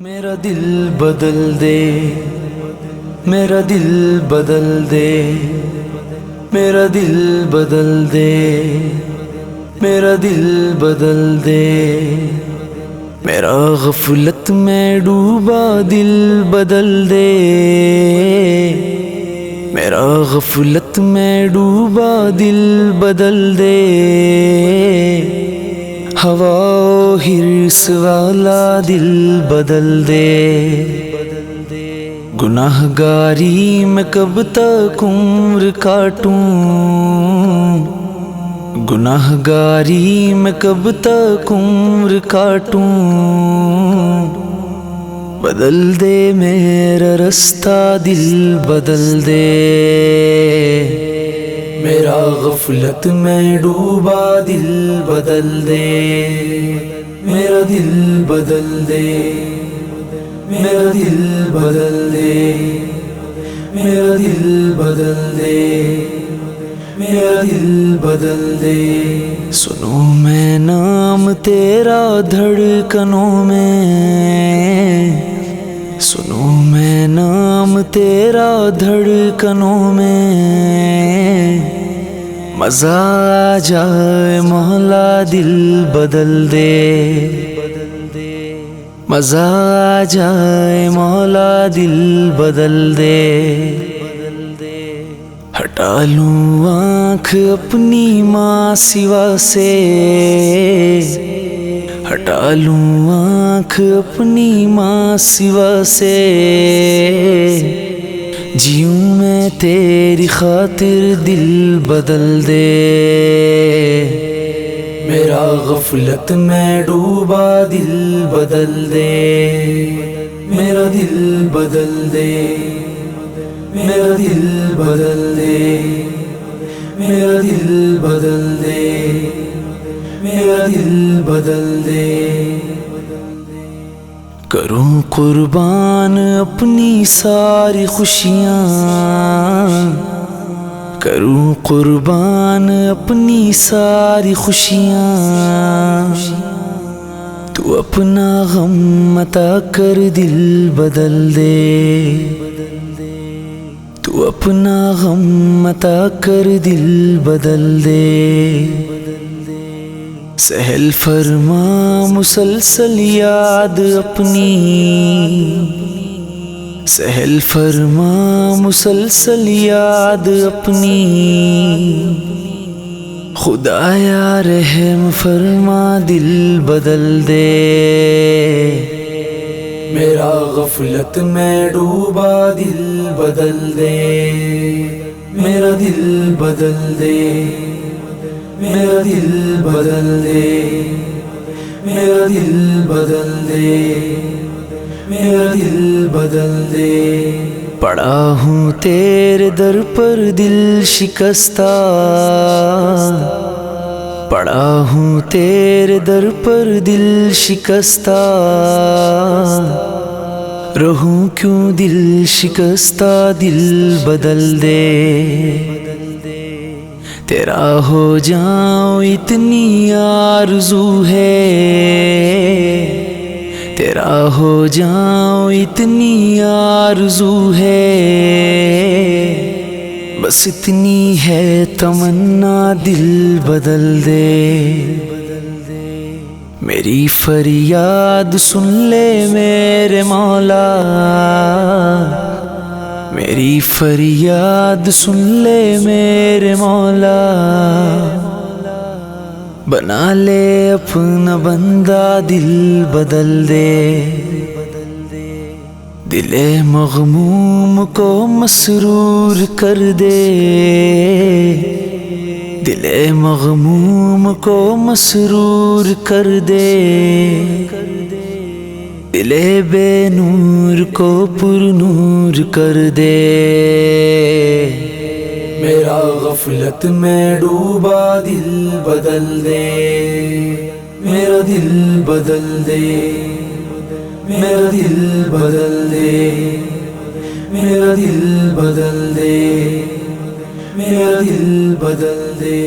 میرا دل بدل دے، میرا دل بدل دے، میرا دل بدل دے، میرا دل بدل دے، میرا غفلت میں ڈوبا دل بدل دے، میرا غفلت میں ڈوبا دل بدل دے، ہوا و حرص والا دل بدل دے، گناہ گاری میں کب تک عمر کاٹوں، گناہ گاری میں کب تک عمر کاٹوں، بدل دے میرا رستہ دل بدل دے، میرا غفلت میں ڈوبا دل بدل دے، میرا دل بدل دے، میرا دل بدل دے، میرا دل بدل دے، میرا دل بدل دے، سنو میں نام تیرا دھڑکنوں میں، سنو میں نام تیرا دھڑکنوں میں، مزہ آ جائے مولا دل بدل دے، مزہ آ جائے مولا دل بدل دے، ہٹا لوں آنکھ اپنی ماں سوا سے، ہٹا لوں آنکھ اپنی ماں سوا سے، جیوں میں تیری خاطر دل بدل دے، میرا غفلت میں ڈوبا دل بدل دے، میرا دل بدل دے، میرا دل بدل دے، میرا دل بدل دے، میرا دل بدل دے، کروں قربان اپنی ساری خوشیاں، کروں قربان اپنی ساری خوشیاں، تو اپنا غم عطا کر دل بدل دے، تو اپنا غم عطا کر دل بدل دے، سہل فرما مسلسل یاد اپنی، سہل فرما مسلسل یاد اپنی، خدایا رحم فرما دل بدل دے، میرا غفلت میں ڈوبا دل بدل دے، میرا دل بدل دے، میرا دل بدل دے، میرا دل بدل دے، میرا دل بدل دے، پڑا ہوں تیرے در پر دل شکستہ، پڑا ہوں تیرے در پر دل شکستہ، رہوں کیوں دل شکستہ دل بدل دے، تیرا ہو جاؤں اتنی آرزو ہے، تیرا ہو جاؤں اتنی آرزو ہے، بس اتنی ہے تمنا دل بدل دے، میری فریاد سن لے میرے مولا، میری فریاد سن لے میرے مولا، بنا لے اپنا بندہ دل بدل دے، دل مغموم کو مسرور کر دے، دل مغموم کو مسرور کر دے، دل بے نور کو پر نور کر دے، میرا غفلت میں ڈوبا دل بدل دے، میرا دل بدل دے، میرا دل بدل دے، میرا دل بدل دے، میرا دل بدل دے۔